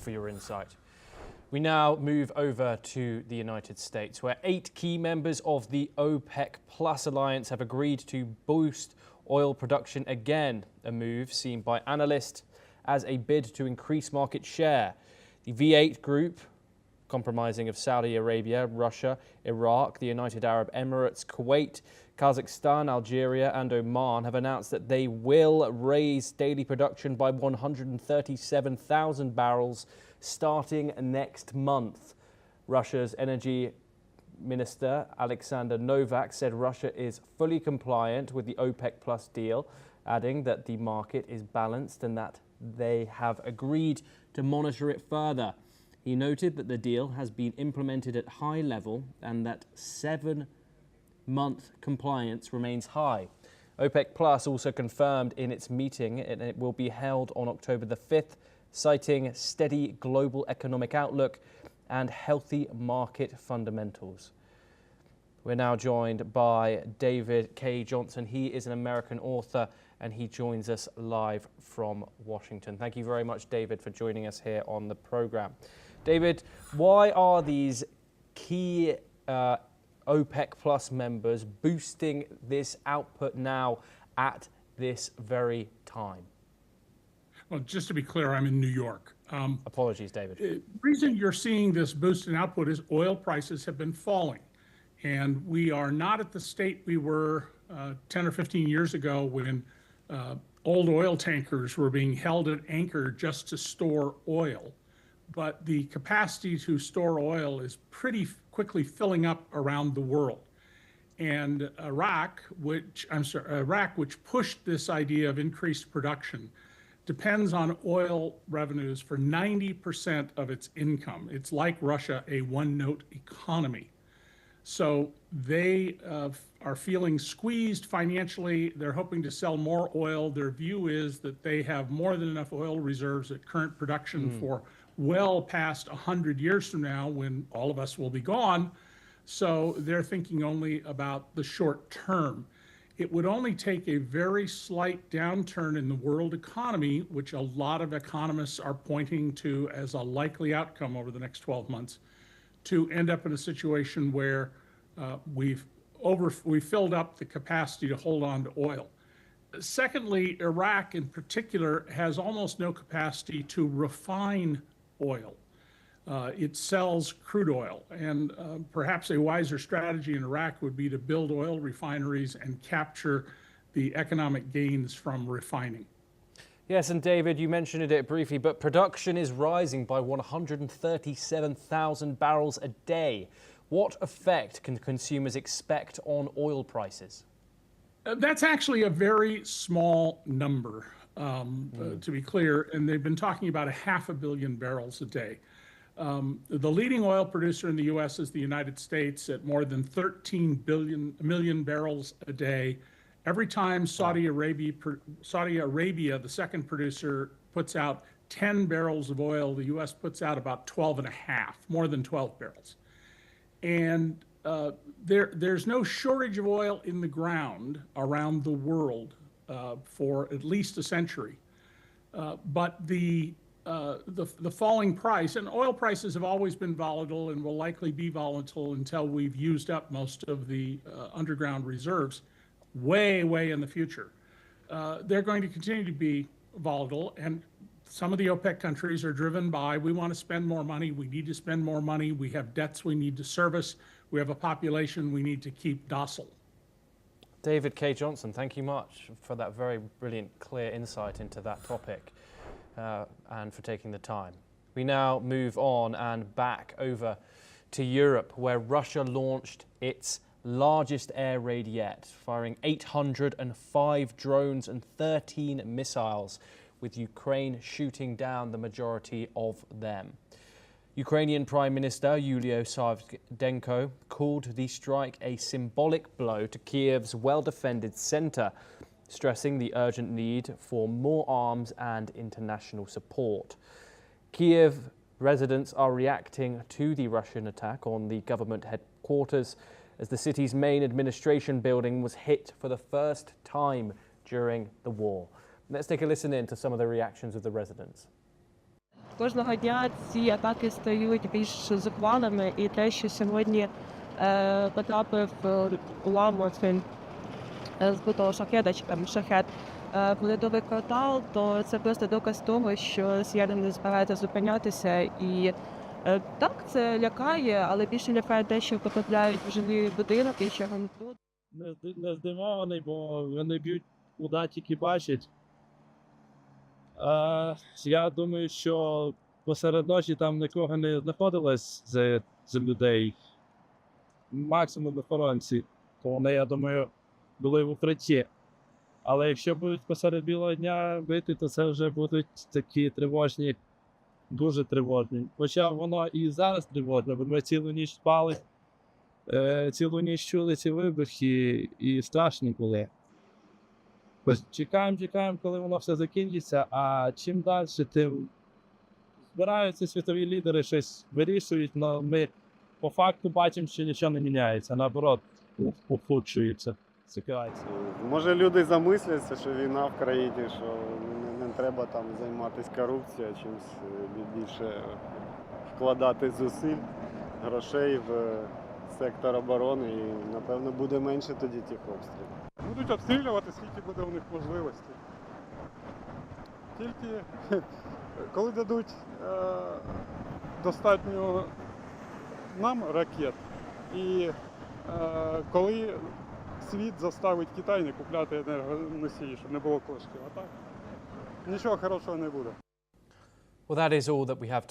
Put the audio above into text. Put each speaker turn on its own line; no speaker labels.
for your insight. We now move over to the United States, where 8 key members of the OPEC Plus alliance have agreed to boost oil production again, a move seen by analysts as a bid to increase market share. The V8 group, comprising of Saudi Arabia, Russia, Iraq, the United Arab Emirates, Kuwait, Kazakhstan, Algeria and Oman, have announced that they will raise daily production by 137,000 barrels starting next month. Russia's energy minister Alexander Novak said Russia is fully compliant with the OPEC Plus deal, adding that the market is balanced and that they have agreed to monitor it further. He noted that the deal has been implemented at high level and that 7-month compliance remains high. OPEC Plus also confirmed in its meeting it will be held on October the 5th, citing steady global economic outlook and healthy market fundamentals. We're now joined by David K. Johnson. He is an American author and he joins us live from Washington. Thank you very much, David, for joining us here on the program. David, why are these key OPEC Plus members boosting this output now at this very time?
Well, just to be clear, I'm in New York.
Apologies, David.
The reason you're seeing this boost in output is oil prices have been falling. And we are not at the state we were 10 or 15 years ago when old oil tankers were being held at anchor just to store oil. But the capacity to store oil is pretty quickly filling up around the world. And Iraq, which pushed this idea of increased production, depends on oil revenues for 90% of its income. It's like Russia, a one-note economy. So they are feeling squeezed financially. They're hoping to sell more oil. Their view is that they have more than enough oil reserves at current production for well past 100 years from now when all of us will be gone. So they're thinking only about the short term. It would only take a very slight downturn in the world economy, which a lot of economists are pointing to as a likely outcome over the next 12 months, to end up in a situation where we've filled up the capacity to hold on to oil. Secondly, Iraq in particular has almost no capacity to refine oil. It sells crude oil, and perhaps a wiser strategy in Iraq would be to build oil refineries and capture the economic gains from refining.
Yes, and David, you mentioned it briefly, but production is rising by 137,000 barrels a day. What effect can consumers expect on oil prices?
That's actually a very small number, to be clear, and they've been talking about 500 million barrels a day. The leading oil producer in the U.S. is the United States at more than 13 million barrels a day. Every time Saudi Arabia, the second producer, puts out 10 barrels of oil, the U.S. puts out about 12 and a half, more than 12 barrels. And there's no shortage of oil in the ground around the world for at least a century. But the falling price, and oil prices have always been volatile and will likely be volatile until we've used up most of the underground reserves way in the future. They're going to continue to be volatile, and some of the OPEC countries are driven by, we want to spend more money, we need to spend more money, we have debts we need to service, we have a population we need to keep docile.
David K. Johnson, thank you much for that very brilliant, clear insight into that topic and for taking the time. We now move on and back over to Europe, where Russia launched its largest air raid yet, firing 805 drones and 13 missiles, with Ukraine shooting down the majority of them. Ukrainian Prime Minister Yulia Savchenko called the strike a symbolic blow to Kiev's well-defended center, stressing the urgent need for more arms and international support. Kiev residents are reacting to the Russian attack on the government headquarters as the city's main administration building was hit for the first time during the war. Let's take a listen in to some of the reactions of the residents.
кожного дня ці атаки стають більш зухвалими, і те, що сьогодні потрапив уламок збитого шахеда чи там шахет в льодовий квартал, то це просто доказ того, що росіяни не збираються зупинятися. І так, це лякає, але більше лякає те, що потрапляють в жилі будинки, що вони тут.
Не здивований, бо вони б'ють куди тільки бачать. Я думаю, що посеред ночі там нікого не знаходилось з людей. Максимум охоронці. То вони, я думаю, були в укритті. Але якщо будуть посеред білого дня бити, то це вже будуть такі тривожні, дуже тривожні. Хоча воно і зараз тривожне, бо ми цілу ніч спали, цілу ніч чули ці вибухи і страшні були. Чекаємо, коли воно все закінчиться, а чим далі, тим збираються світові лідери, щось вирішують, але ми по факту бачимо, що нічого не міняється, наоборот, пофучується ситуація.
Може люди замисляться, що війна в країні, що не треба там займатися корупцією, чимось більше вкладати зусиль, грошей в сектор оборони і, напевно, буде менше тоді тих обстрілів.
Будуть обстрілювати, скільки буде у них можливостей. Тільки коли дадуть достатньо нам ракет і коли світ заставить Китай не купляти енергоносії, щоб не було коштів. А так нічого хорошого не буде.
Well, that is all that we have